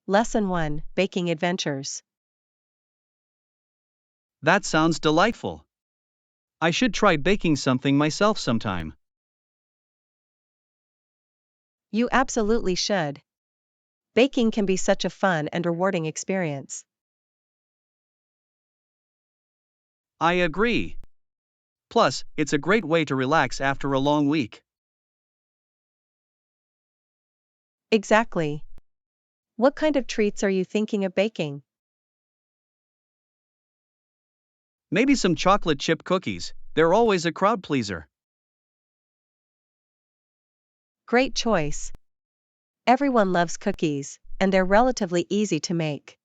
Lesson 1, Baking Adventures. That sounds delightful. I should try baking something myself sometime. You absolutely should. Baking can be such a fun and rewarding experience. I agree. Plus, it's a great way to relax after a long week. Exactly. What kind of treats are you thinking of baking? Maybe some chocolate chip cookies, they're always a crowd pleaser. Great choice. Everyone loves cookies, and they're relatively easy to make.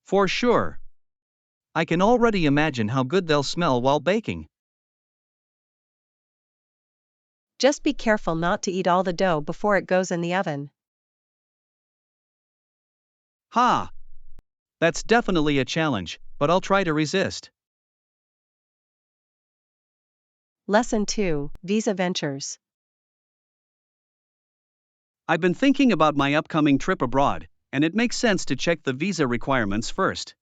For sure. I can already imagine how good they'll smell while baking. Just be careful not to eat all the dough before it goes in the oven. Ha! That's definitely a challenge, but I'll try to resist. Lesson 2, Visa Ventures. I've been thinking about my upcoming trip abroad, and it makes sense to check the visa requirements first.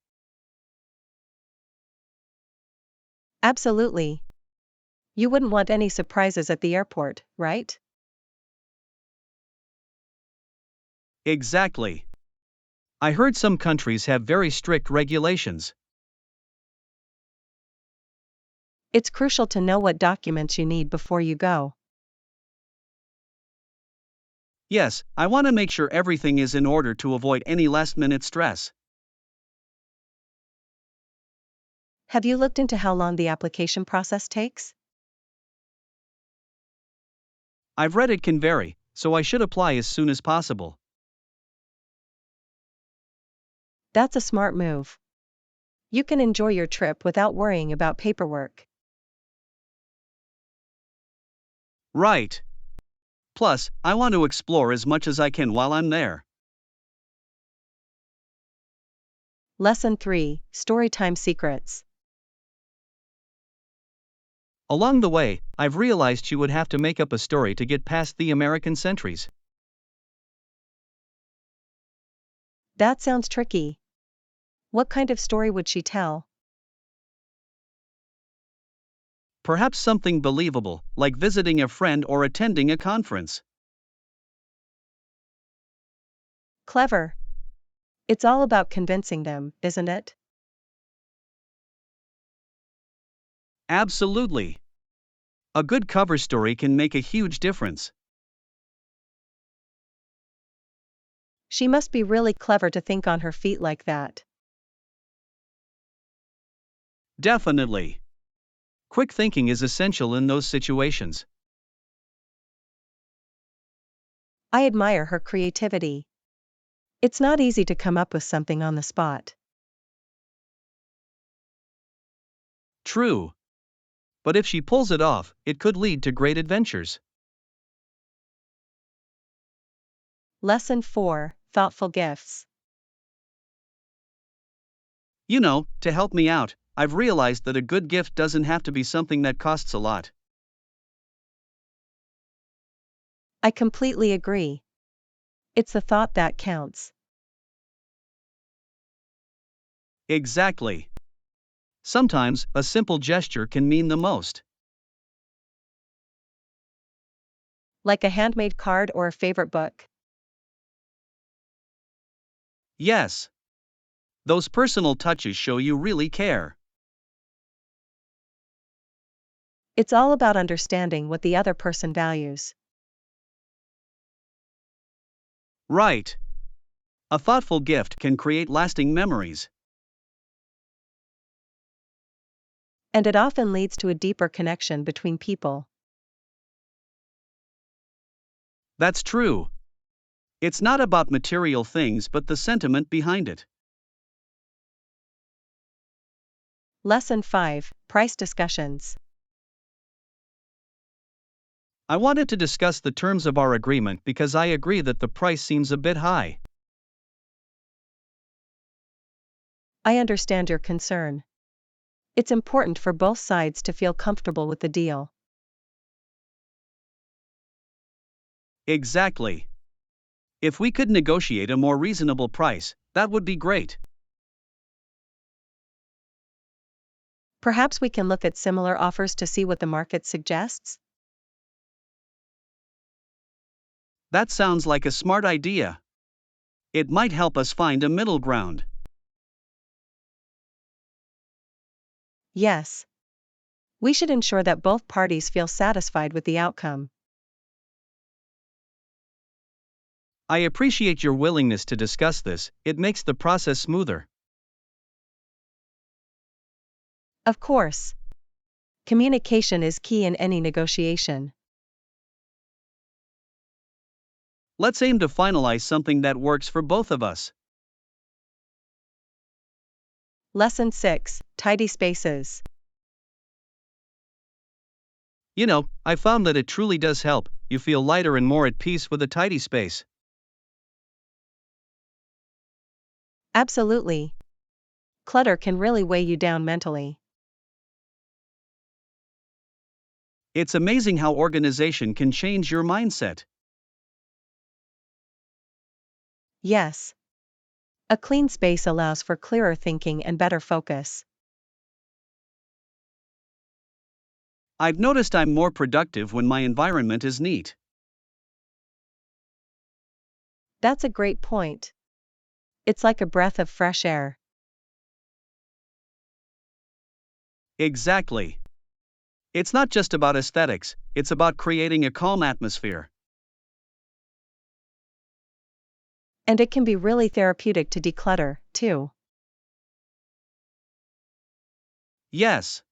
Absolutely. You wouldn't want any surprises at the airport, right? Exactly. I heard some countries have very strict regulations. It's crucial to know what documents you need before you go. Yes, I want to make sure everything is in order to avoid any last-minute stress. Have you looked into how long the application process takes? I've read it can vary, so I should apply as soon as possible. That's a smart move. You can enjoy your trip without worrying about paperwork. Right. Plus, I want to explore as much as I can while I'm there. Lesson 3, Storytime Secrets. Along the way, I've realized you would have to make up a story to get past the American sentries. That sounds tricky. What kind of story would she tell? Perhaps something believable, like visiting a friend or attending a conference. Clever. It's all about convincing them, isn't it? Absolutely. A good cover story can make a huge difference. She must be really clever to think on her feet like that. Definitely. Quick thinking is essential in those situations. I admire her creativity. It's not easy to come up with something on the spot. True. But if she pulls it off, it could lead to great adventures. Lesson 4, Thoughtful Gifts. You know, to help me out, I've realized that a good gift doesn't have to be something that costs a lot. I completely agree. It's the thought that counts. Exactly. Sometimes, a simple gesture can mean the most. Like a handmade card or a favorite book. Yes. Those personal touches show you really care. It's all about understanding what the other person values. Right. A thoughtful gift can create lasting memories. And it often leads to a deeper connection between people. That's true. It's not about material things but the sentiment behind it. Lesson 5, Price Discussions. I wanted to discuss the terms of our agreement because I agree that the price seems a bit high. I understand your concern. It's important for both sides to feel comfortable with the deal. Exactly. If we could negotiate a more reasonable price, that would be great. Perhaps we can look at similar offers to see what the market suggests? That sounds like a smart idea. It might help us find a middle ground. Yes. We should ensure that both parties feel satisfied with the outcome. I appreciate your willingness to discuss this, it makes the process smoother. Of course. Communication is key in any negotiation. Let's aim to finalize something that works for both of us. Lesson 6: Tidy spaces. You know, I found that it truly does help, you feel lighter and more at peace with a tidy space. Absolutely. Clutter can really weigh you down mentally. It's amazing how organization can change your mindset. Yes. A clean space allows for clearer thinking and better focus. I've noticed I'm more productive when my environment is neat. That's a great point. It's like a breath of fresh air. Exactly. It's not just about aesthetics, it's about creating a calm atmosphere. And it can be really therapeutic to declutter, too. Yes.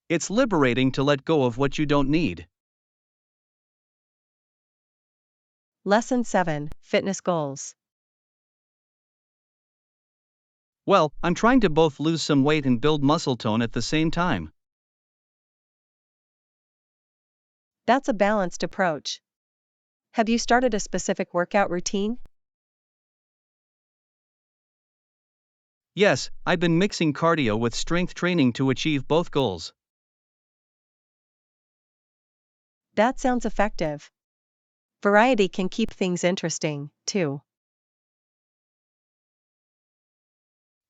It's liberating to let go of what you don't need. Lesson 7: Fitness goals. Well, I'm trying to both lose some weight and build muscle tone at the same time. That's a balanced approach. Have you started a specific workout routine? Yes, I've been mixing cardio with strength training to achieve both goals. That sounds effective. Variety can keep things interesting, too.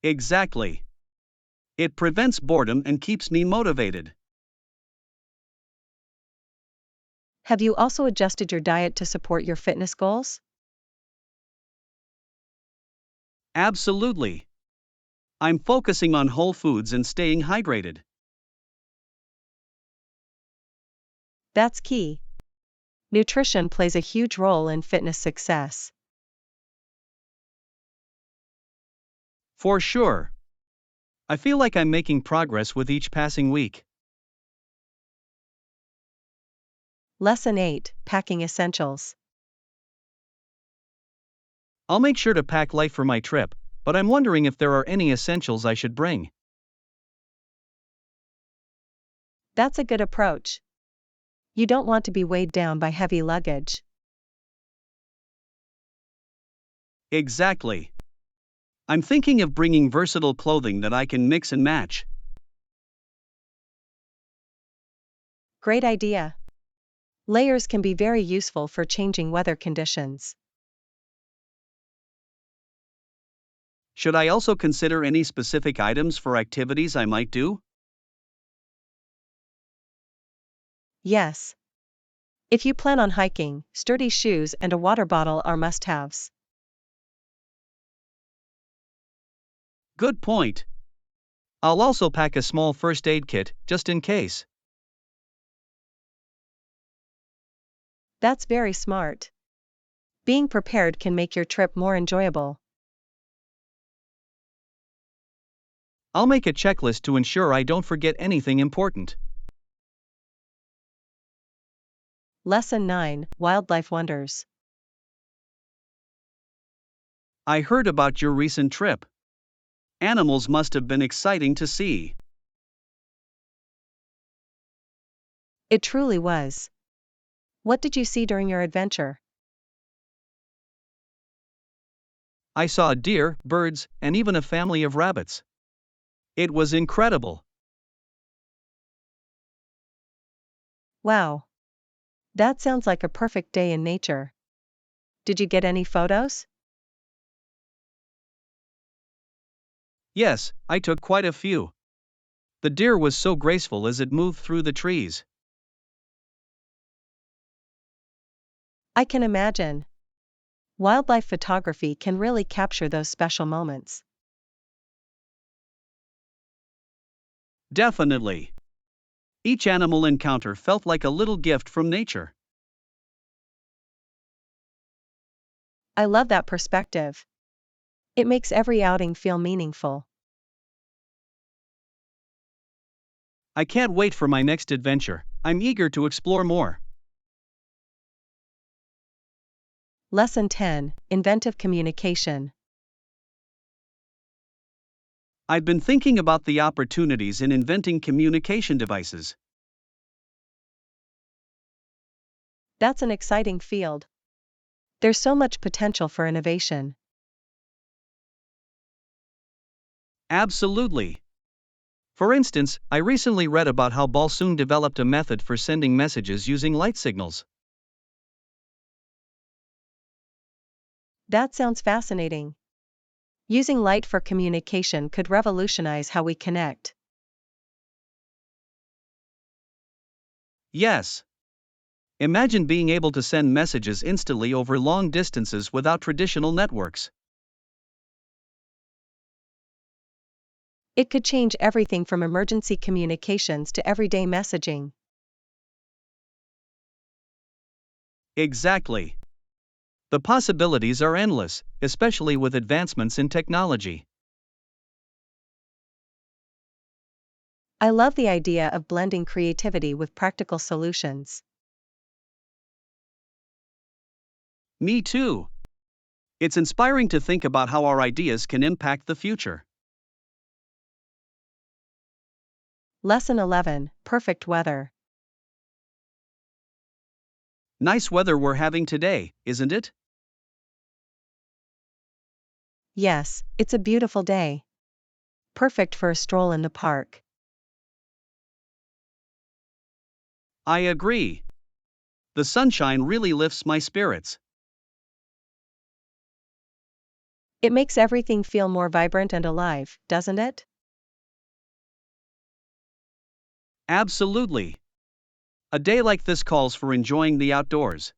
Exactly. It prevents boredom and keeps me motivated. Have you also adjusted your diet to support your fitness goals? Absolutely. I'm focusing on whole foods and staying hydrated. That's key. Nutrition plays a huge role in fitness success. For sure. I feel like I'm making progress with each passing week. Lesson 8: Packing essentials. I'll make sure to pack light for my trip, but I'm wondering if there are any essentials I should bring. That's a good approach. You don't want to be weighed down by heavy luggage. Exactly. I'm thinking of bringing versatile clothing that I can mix and match. Great idea. Layers can be very useful for changing weather conditions. Should I also consider any specific items for activities I might do? Yes. If you plan on hiking, sturdy shoes and a water bottle are must-haves. Good point. I'll also pack a small first aid kit, just in case. That's very smart. Being prepared can make your trip more enjoyable. I'll make a checklist to ensure I don't forget anything important. Lesson 9: Wildlife wonders. I heard about your recent trip. Animals must have been exciting to see. It truly was. What did you see during your adventure? I saw a deer, birds, and even a family of rabbits. It was incredible. Wow. That sounds like a perfect day in nature. Did you get any photos? Yes, I took quite a few. The deer was so graceful as it moved through the trees. I can imagine. Wildlife photography can really capture those special moments. Definitely. Each animal encounter felt like a little gift from nature. I love that perspective. It makes every outing feel meaningful. I can't wait for my next adventure. I'm eager to explore more. Lesson 10: Inventive Communication. I've been thinking about the opportunities in inventing communication devices. That's an exciting field. There's so much potential for innovation. Absolutely. For instance, I recently read about how Balsoon developed a method for sending messages using light signals. That sounds fascinating. Using light for communication could revolutionize how we connect. Yes. Imagine being able to send messages instantly over long distances without traditional networks. It could change everything from emergency communications to everyday messaging. Exactly. The possibilities are endless, especially with advancements in technology. I love the idea of blending creativity with practical solutions. Me too. It's inspiring to think about how our ideas can impact the future. Lesson 11: Perfect weather. Nice weather we're having today, isn't it? Yes, it's a beautiful day. Perfect for a stroll in the park. I agree. The sunshine really lifts my spirits. It makes everything feel more vibrant and alive, doesn't it? Absolutely. A day like this calls for enjoying the outdoors.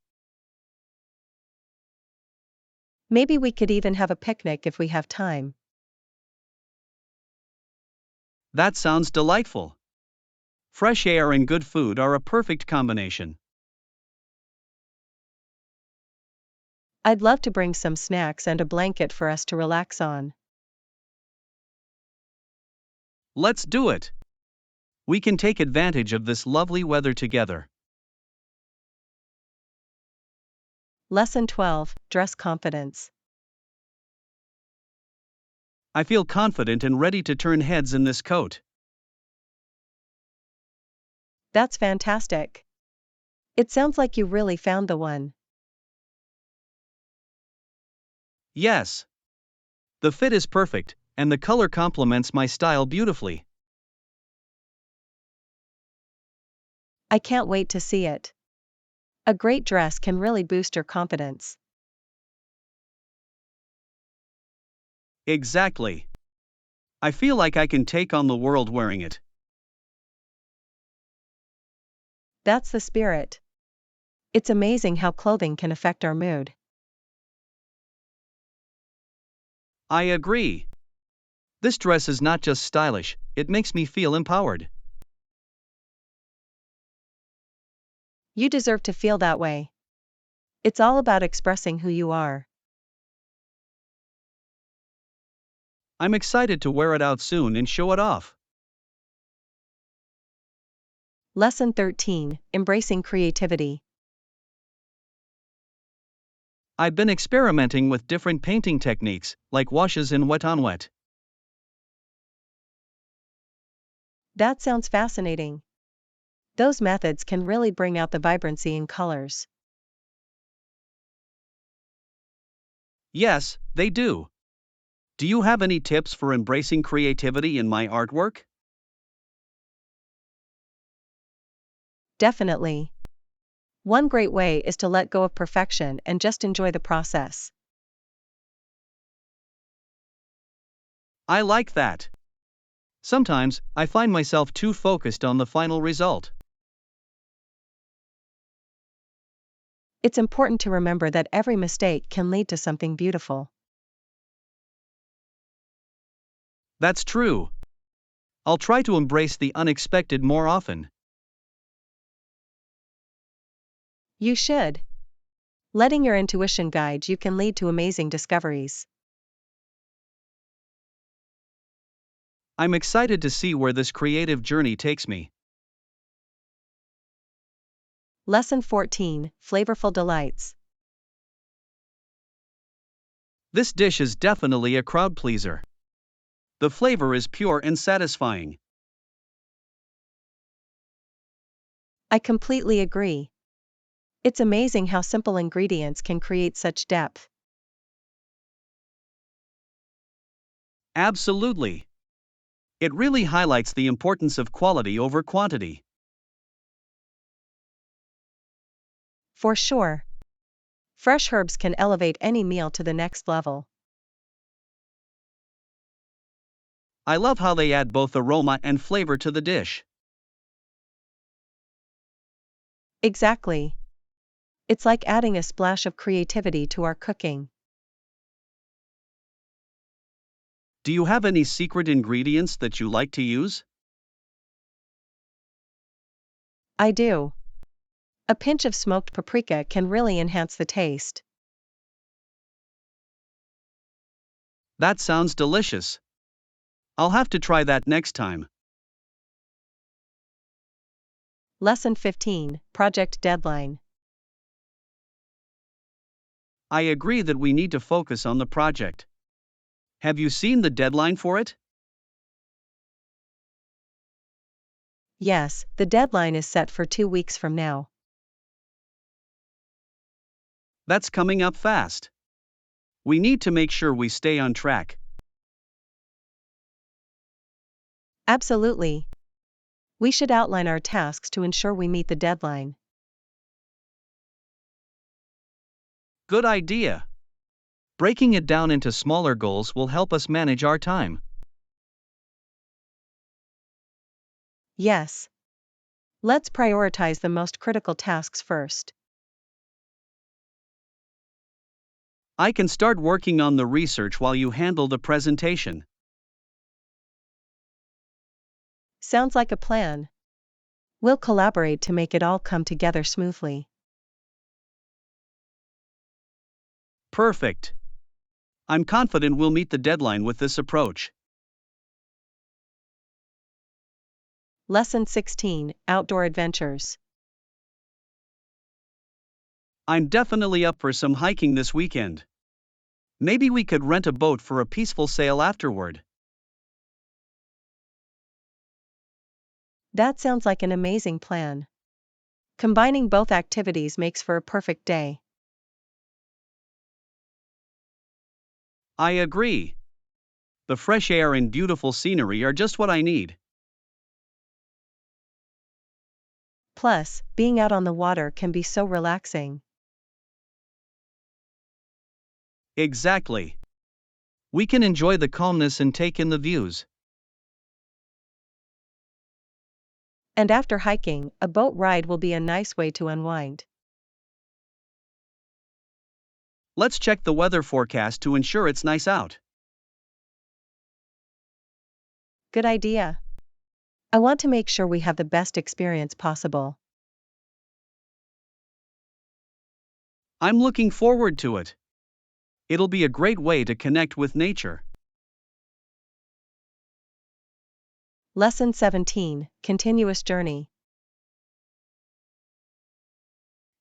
Maybe we could even have a picnic if we have time. That sounds delightful. Fresh air and good food are a perfect combination. I'd love to bring some snacks and a blanket for us to relax on. Let's do it. We can take advantage of this lovely weather together. Lesson 12: Dress confidence. I feel confident and ready to turn heads in this coat. That's fantastic. It sounds like you really found the one. Yes. The fit is perfect, and the color complements my style beautifully. I can't wait to see it. A great dress can really boost your confidence. Exactly. I feel like I can take on the world wearing it. That's the spirit. It's amazing how clothing can affect our mood. I agree. This dress is not just stylish, it makes me feel empowered. You deserve to feel that way. It's all about expressing who you are. I'm excited to wear it out soon and show it off. Lesson 13: Embracing creativity. I've been experimenting with different painting techniques, like washes and wet on wet. That sounds fascinating. Those methods can really bring out the vibrancy in colors. Yes, they do. Do you have any tips for embracing creativity in my artwork? Definitely. One great way is to let go of perfection and just enjoy the process. I like that. Sometimes, I find myself too focused on the final result. It's important to remember that every mistake can lead to something beautiful. That's true. I'll try to embrace the unexpected more often. You should. Letting your intuition guide you can lead to amazing discoveries. I'm excited to see where this creative journey takes me. Lesson 14, Flavorful Delights. This dish is definitely a crowd pleaser. The flavor is pure and satisfying. I completely agree. It's amazing how simple ingredients can create such depth. Absolutely. It really highlights the importance of quality over quantity. For sure. Fresh herbs can elevate any meal to the next level. I love how they add both aroma and flavor to the dish. Exactly. It's like adding a splash of creativity to our cooking. Do you have any secret ingredients that you like to use? I do. A pinch of smoked paprika can really enhance the taste. That sounds delicious. I'll have to try that next time. Lesson 15, Project Deadline. I agree that we need to focus on the project. Have you seen the deadline for it? Yes, the deadline is set for 2 weeks from now. That's coming up fast. We need to make sure we stay on track. Absolutely. We should outline our tasks to ensure we meet the deadline. Good idea. Breaking it down into smaller goals will help us manage our time. Yes. Let's prioritize the most critical tasks first. I can start working on the research while you handle the presentation. Sounds like a plan. We'll collaborate to make it all come together smoothly. Perfect. I'm confident we'll meet the deadline with this approach. Lesson 16, Outdoor Adventures. I'm definitely up for some hiking this weekend. Maybe we could rent a boat for a peaceful sail afterward. That sounds like an amazing plan. Combining both activities makes for a perfect day. I agree. The fresh air and beautiful scenery are just what I need. Plus, being out on the water can be so relaxing. Exactly. We can enjoy the calmness and take in the views. And after hiking, a boat ride will be a nice way to unwind. Let's check the weather forecast to ensure it's nice out. Good idea. I want to make sure we have the best experience possible. I'm looking forward to it. It'll be a great way to connect with nature. Lesson 17, Continuous Journey.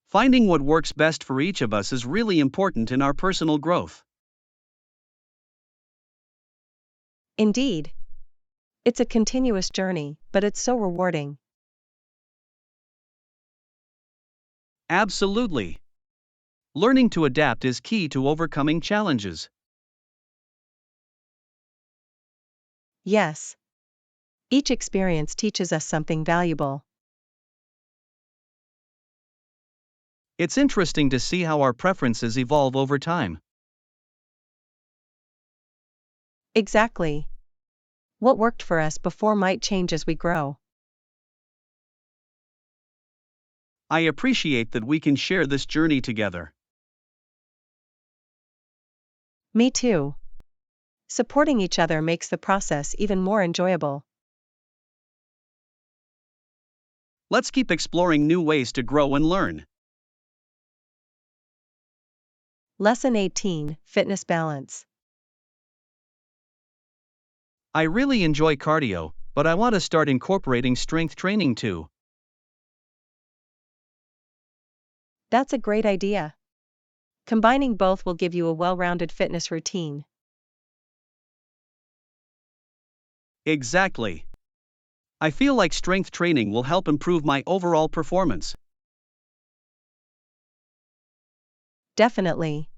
Finding what works best for each of us is really important in our personal growth. Indeed. It's a continuous journey, but it's so rewarding. Absolutely. Learning to adapt is key to overcoming challenges. Yes. Each experience teaches us something valuable. It's interesting to see how our preferences evolve over time. Exactly. What worked for us before might change as we grow. I appreciate that we can share this journey together. Me too. Supporting each other makes the process even more enjoyable. Let's keep exploring new ways to grow and learn. Lesson 18, Fitness Balance. I really enjoy cardio, but I want to start incorporating strength training too. That's a great idea. Combining both will give you a well-rounded fitness routine. Exactly. I feel like strength training will help improve my overall performance. Definitely.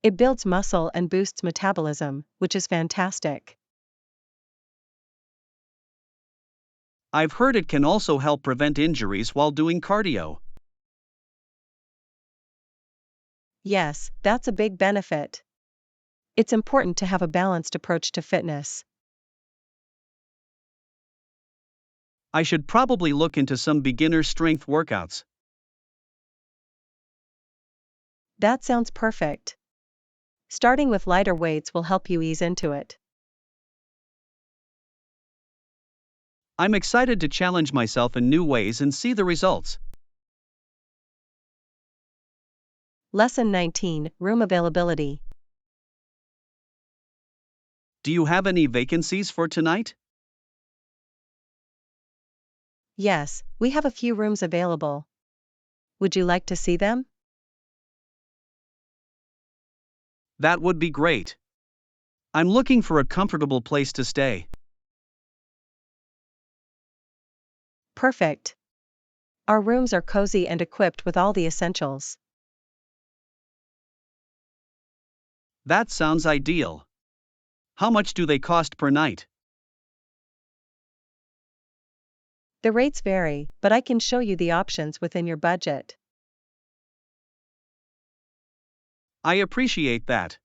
It builds muscle and boosts metabolism, which is fantastic. I've heard it can also help prevent injuries while doing cardio. Yes, that's a big benefit. It's important to have a balanced approach to fitness. I should probably look into some beginner strength workouts. That sounds perfect. Starting with lighter weights will help you ease into it. I'm excited to challenge myself in new ways and see the results. Lesson 19, Room Availability. Do you have any vacancies for tonight? Yes, we have a few rooms available. Would you like to see them? That would be great. I'm looking for a comfortable place to stay. Perfect. Our rooms are cozy and equipped with all the essentials. That sounds ideal. How much do they cost per night? The rates vary, but I can show you the options within your budget. I appreciate that.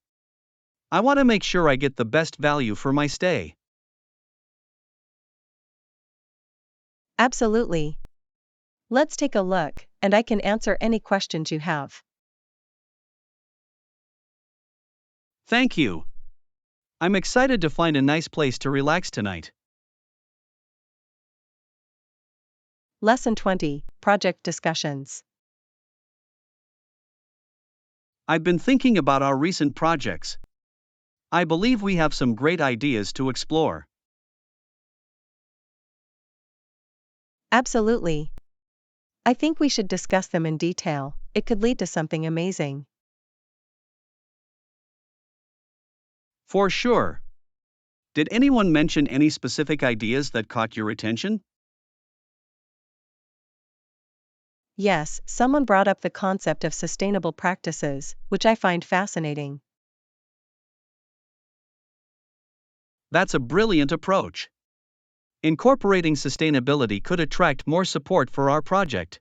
I want to make sure I get the best value for my stay. Absolutely. Let's take a look, and I can answer any questions you have. Thank you. I'm excited to find a nice place to relax tonight. Lesson 20, Project Discussions. I've been thinking about our recent projects. I believe we have some great ideas to explore. Absolutely. I think we should discuss them in detail. It could lead to something amazing. For sure. Did anyone mention any specific ideas that caught your attention? Yes, someone brought up the concept of sustainable practices, which I find fascinating. That's a brilliant approach. Incorporating sustainability could attract more support for our project.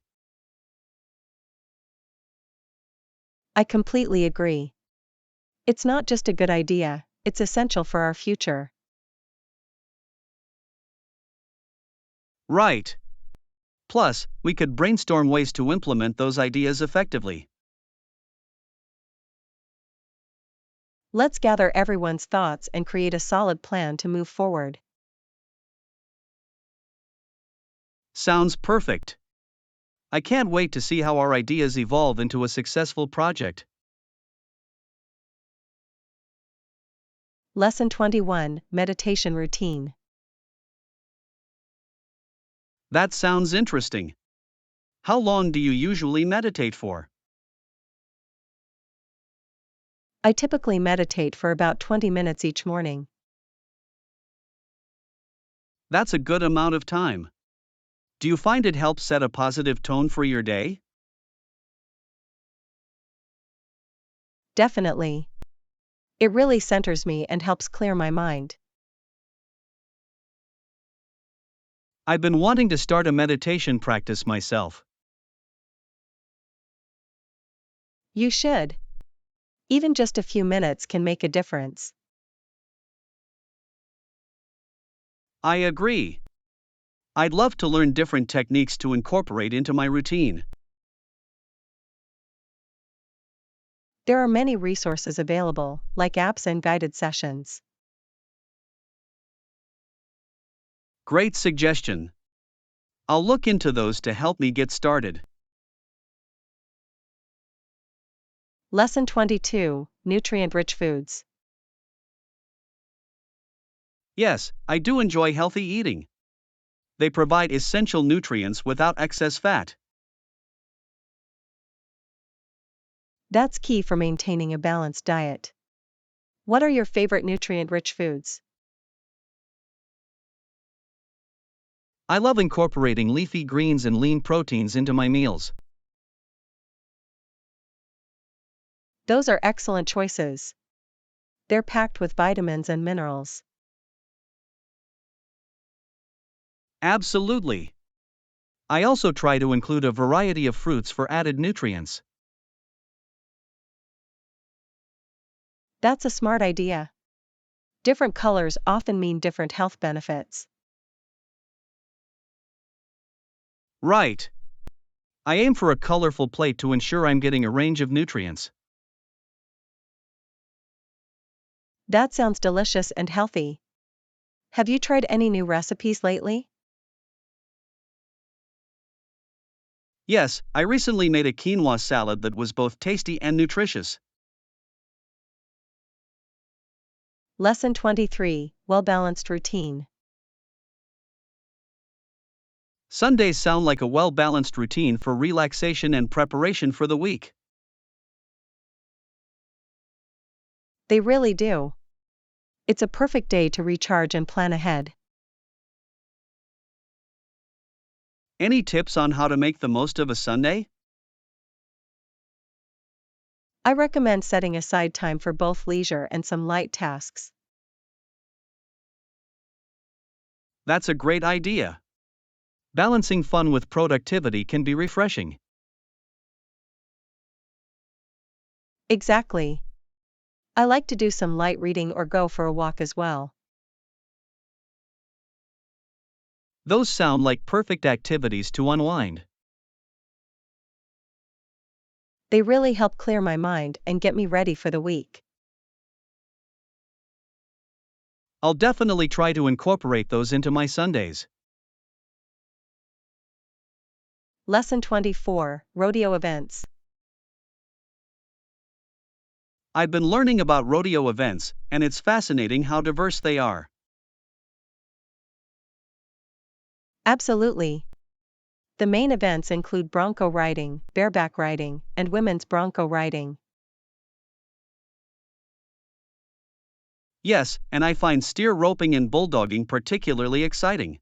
I completely agree. It's not just a good idea, it's essential for our future. Right. Plus, we could brainstorm ways to implement those ideas effectively. Let's gather everyone's thoughts and create a solid plan to move forward. Sounds perfect. I can't wait to see how our ideas evolve into a successful project. Lesson 21, Meditation Routine. That sounds interesting. How long do you usually meditate for? I typically meditate for about 20 minutes each morning. That's a good amount of time. Do you find it helps set a positive tone for your day? Definitely. It really centers me and helps clear my mind. I've been wanting to start a meditation practice myself. You should. Even just a few minutes can make a difference. I agree. I'd love to learn different techniques to incorporate into my routine. There are many resources available, like apps and guided sessions. Great suggestion. I'll look into those to help me get started. Lesson 22, Nutrient-Rich Foods. Yes, I do enjoy healthy eating. They provide essential nutrients without excess fat. That's key for maintaining a balanced diet. What are your favorite nutrient-rich foods? I love incorporating leafy greens and lean proteins into my meals. Those are excellent choices. They're packed with vitamins and minerals. Absolutely. I also try to include a variety of fruits for added nutrients. That's a smart idea. Different colors often mean different health benefits. Right. I aim for a colorful plate to ensure I'm getting a range of nutrients. That sounds delicious and healthy. Have you tried any new recipes lately? Yes, I recently made a quinoa salad that was both tasty and nutritious. Lesson 23, Well-Balanced Routine. Sundays sound like a well-balanced routine for relaxation and preparation for the week. They really do. It's a perfect day to recharge and plan ahead. Any tips on how to make the most of a Sunday? I recommend setting aside time for both leisure and some light tasks. That's a great idea. Balancing fun with productivity can be refreshing. Exactly. I like to do some light reading or go for a walk as well. Those sound like perfect activities to unwind. They really help clear my mind and get me ready for the week. I'll definitely try to incorporate those into my Sundays. Lesson 24, Rodeo Events. I've been learning about rodeo events, and it's fascinating how diverse they are. Absolutely. The main events include bronco riding, bareback riding, and women's bronco riding. Yes, and I find steer roping and bulldogging particularly exciting.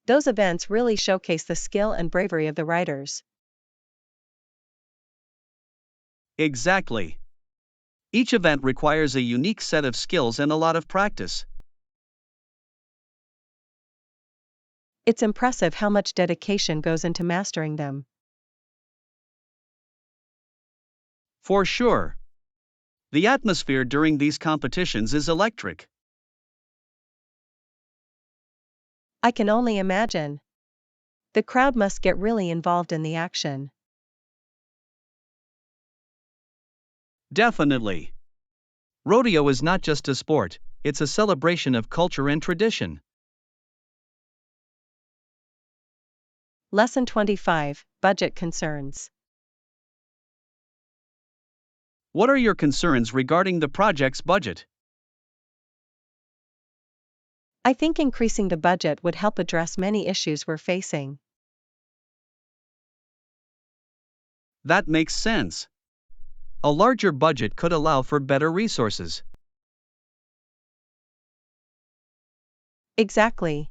Those events really showcase the skill and bravery of the riders. Exactly. Each event requires a unique set of skills and a lot of practice. It's impressive how much dedication goes into mastering them. For sure. The atmosphere during these competitions is electric. I can only imagine. The crowd must get really involved in the action. Definitely. Rodeo is not just a sport, it's a celebration of culture and tradition. Lesson 25, Budget Concerns. What are your concerns regarding the project's budget? I think increasing the budget would help address many issues we're facing. That makes sense. A larger budget could allow for better resources. Exactly.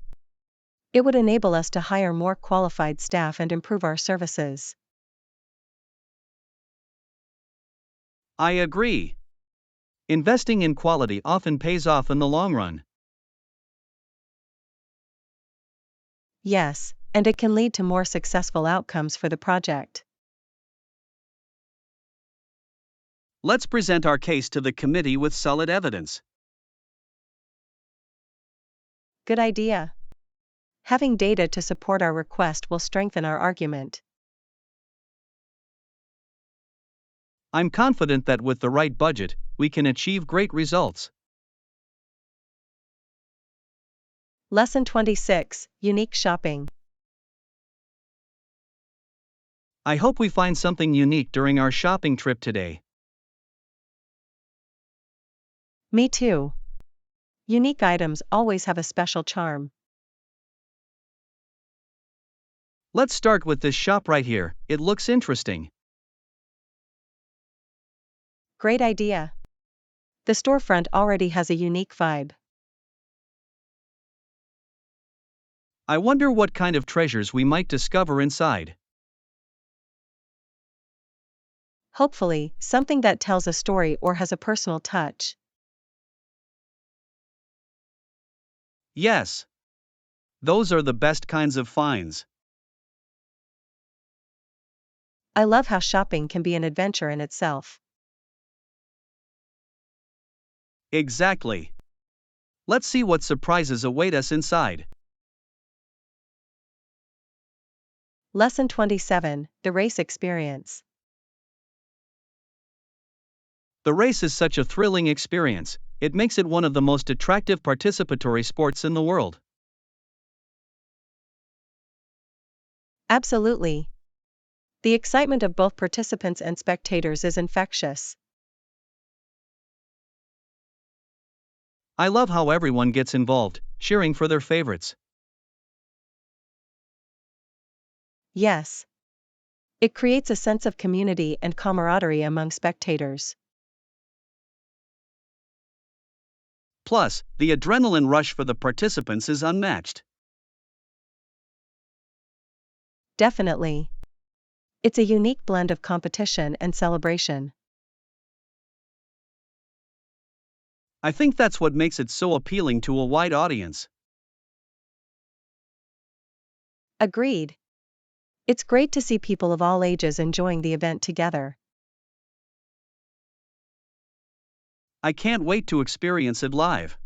It would enable us to hire more qualified staff and improve our services. I agree. Investing in quality often pays off in the long run. Yes, and it can lead to more successful outcomes for the project. Let's present our case to the committee with solid evidence. Good idea. Having data to support our request will strengthen our argument. I'm confident that with the right budget, we can achieve great results. Lesson 26, Unique Shopping. I hope we find something unique during our shopping trip today. Me too. Unique items always have a special charm. Let's start with this shop right here, it looks interesting. Great idea. The storefront already has a unique vibe. I wonder what kind of treasures we might discover inside. Hopefully, something that tells a story or has a personal touch. Yes. Those are the best kinds of finds. I love how shopping can be an adventure in itself. Exactly. Let's see what surprises await us inside. Lesson 27, The Race Experience. The race is such a thrilling experience, it makes it one of the most attractive participatory sports in the world. Absolutely. The excitement of both participants and spectators is infectious. I love how everyone gets involved, cheering for their favorites. Yes. It creates a sense of community and camaraderie among spectators. Plus, the adrenaline rush for the participants is unmatched. Definitely. It's a unique blend of competition and celebration. I think that's what makes it so appealing to a wide audience. Agreed. It's great to see people of all ages enjoying the event together. I can't wait to experience it live.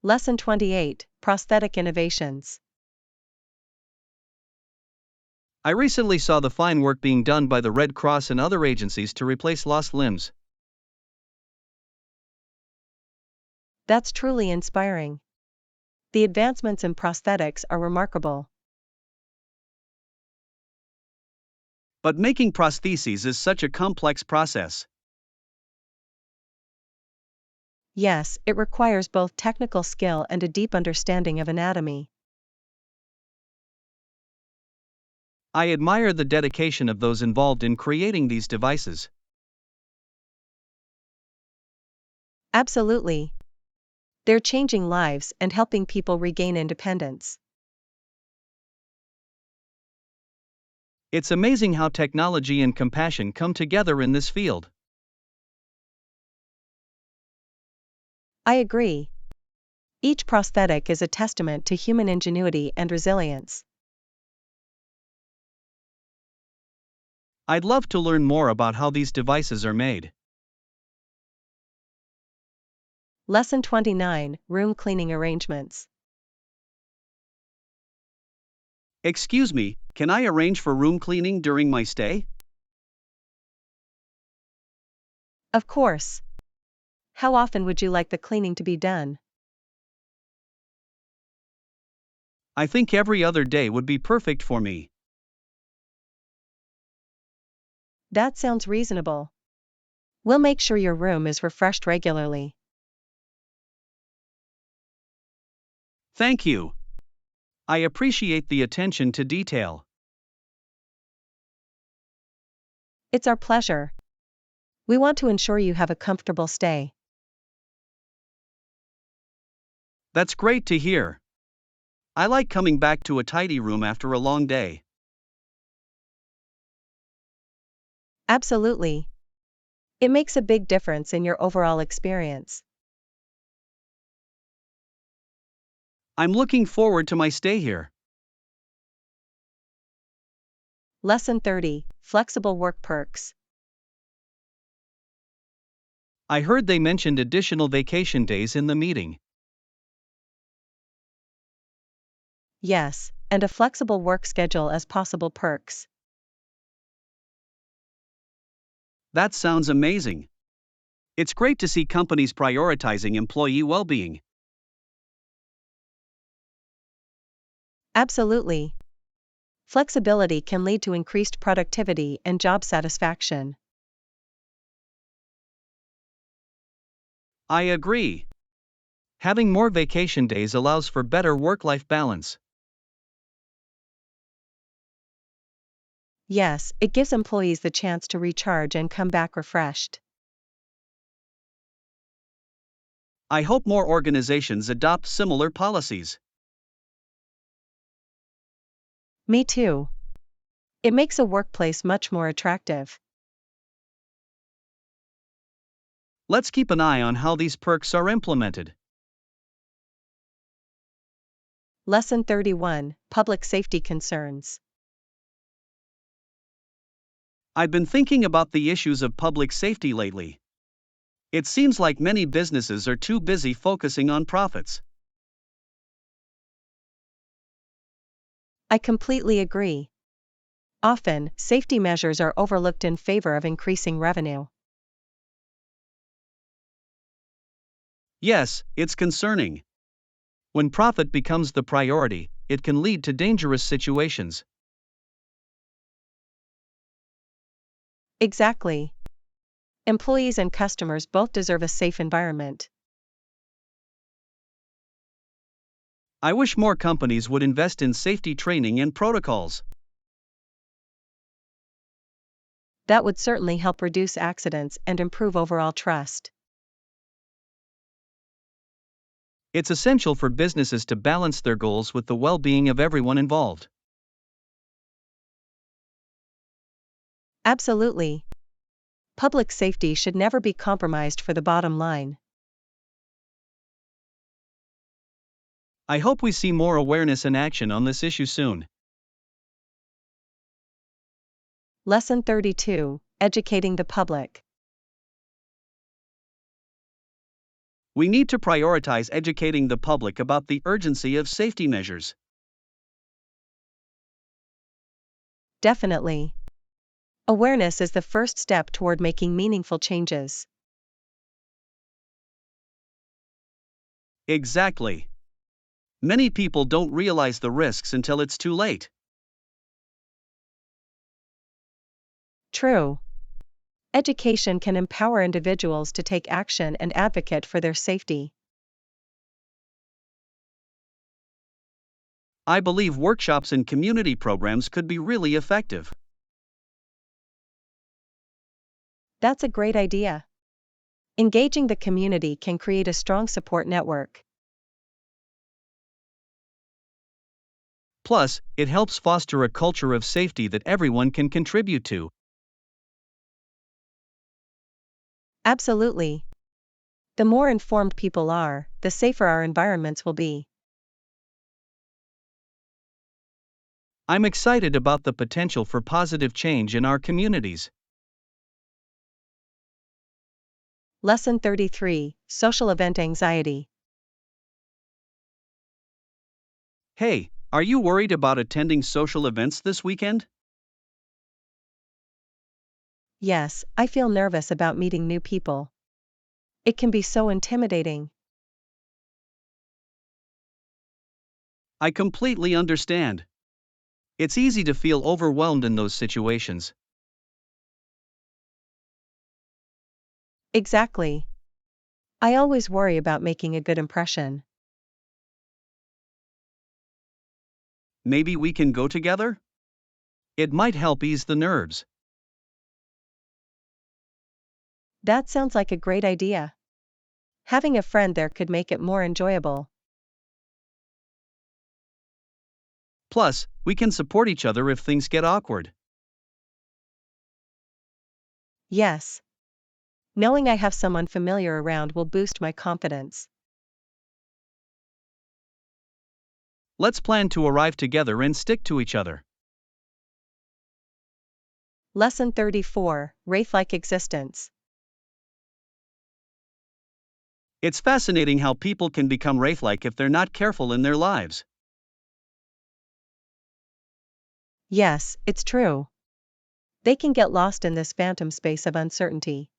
Lesson 28, Prosthetic Innovations. I recently saw the fine work being done by the Red Cross and other agencies to replace lost limbs. That's truly inspiring. The advancements in prosthetics are remarkable. But making prostheses is such a complex process. Yes, it requires both technical skill and a deep understanding of anatomy. I admire the dedication of those involved in creating these devices. Absolutely. They're changing lives and helping people regain independence. It's amazing how technology and compassion come together in this field. I agree. Each prosthetic is a testament to human ingenuity and resilience. I'd love to learn more about how these devices are made. Lesson 29, Room Cleaning Arrangements. Excuse me, can I arrange for room cleaning during my stay? Of course. How often would you like the cleaning to be done? I think every other day would be perfect for me. That sounds reasonable. We'll make sure your room is refreshed regularly. Thank you. I appreciate the attention to detail. It's our pleasure. We want to ensure you have a comfortable stay. That's great to hear. I like coming back to a tidy room after a long day. Absolutely. It makes a big difference in your overall experience. I'm looking forward to my stay here. Lesson 30, flexible work perks. I heard they mentioned additional vacation days in the meeting. Yes, and a flexible work schedule as possible perks. That sounds amazing. It's great to see companies prioritizing employee well-being. Absolutely. Flexibility can lead to increased productivity and job satisfaction. I agree. Having more vacation days allows for better work-life balance. Yes, it gives employees the chance to recharge and come back refreshed. I hope more organizations adopt similar policies. Me too. It makes a workplace much more attractive. Let's keep an eye on how these perks are implemented. Lesson 31: Public Safety Concerns. I've been thinking about the issues of public safety lately. It seems like many businesses are too busy focusing on profits. I completely agree. Often, safety measures are overlooked in favor of increasing revenue. Yes, it's concerning. When profit becomes the priority, it can lead to dangerous situations. Exactly. Employees and customers both deserve a safe environment. I wish more companies would invest in safety training and protocols. That would certainly help reduce accidents and improve overall trust. It's essential for businesses to balance their goals with the well-being of everyone involved. Absolutely. Public safety should never be compromised for the bottom line. I hope we see more awareness and action on this issue soon. Lesson 32: Educating the public. We need to prioritize educating the public about the urgency of safety measures. Definitely. Awareness is the first step toward making meaningful changes. Exactly. Many people don't realize the risks until it's too late. True. Education can empower individuals to take action and advocate for their safety. I believe workshops and community programs could be really effective. That's a great idea. Engaging the community can create a strong support network. Plus, it helps foster a culture of safety that everyone can contribute to. Absolutely. The more informed people are, the safer our environments will be. I'm excited about the potential for positive change in our communities. Lesson 33: Social Event Anxiety. Hey, are you worried about attending social events this weekend? Yes, I feel nervous about meeting new people. It can be so intimidating. I completely understand. It's easy to feel overwhelmed in those situations. Exactly. I always worry about making a good impression. Maybe we can go together? It might help ease the nerves. That sounds like a great idea. Having a friend there could make it more enjoyable. Plus, we can support each other if things get awkward. Yes. Knowing I have someone familiar around will boost my confidence. Let's plan to arrive together and stick to each other. Lesson 34, Wraith-like existence. It's fascinating how people can become wraith-like if they're not careful in their lives. Yes, it's true. They can get lost in this phantom space of uncertainty.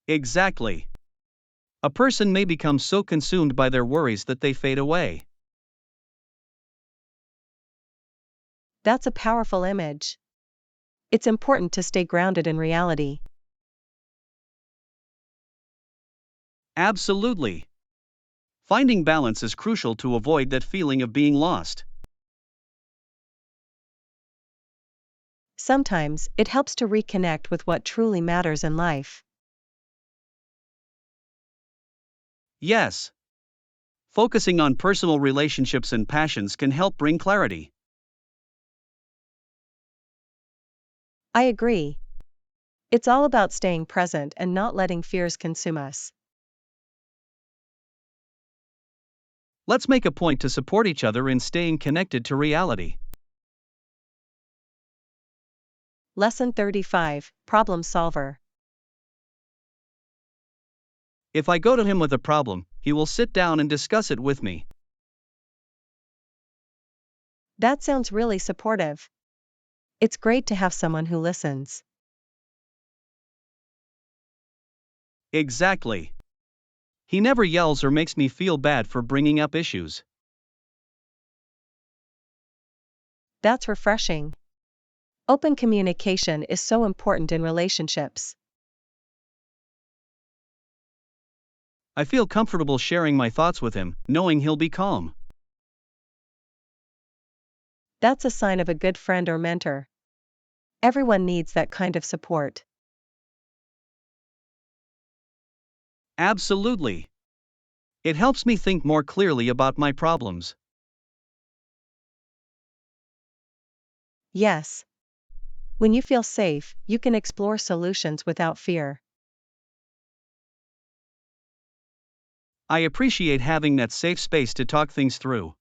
Exactly. A person may become so consumed by their worries that they fade away. That's a powerful image. It's important to stay grounded in reality. Absolutely. Finding balance is crucial to avoid that feeling of being lost. Sometimes, it helps to reconnect with what truly matters in life. Yes. Focusing on personal relationships and passions can help bring clarity. I agree. It's all about staying present and not letting fears consume us. Let's make a point to support each other in staying connected to reality. Lesson 35, Problem Solver. If I go to him with a problem, he will sit down and discuss it with me. That sounds really supportive. It's great to have someone who listens. Exactly. He never yells or makes me feel bad for bringing up issues. That's refreshing. Open communication is so important in relationships. I feel comfortable sharing my thoughts with him, knowing he'll be calm. That's a sign of a good friend or mentor. Everyone needs that kind of support. Absolutely. It helps me think more clearly about my problems. Yes. When you feel safe, you can explore solutions without fear. I appreciate having that safe space to talk things through.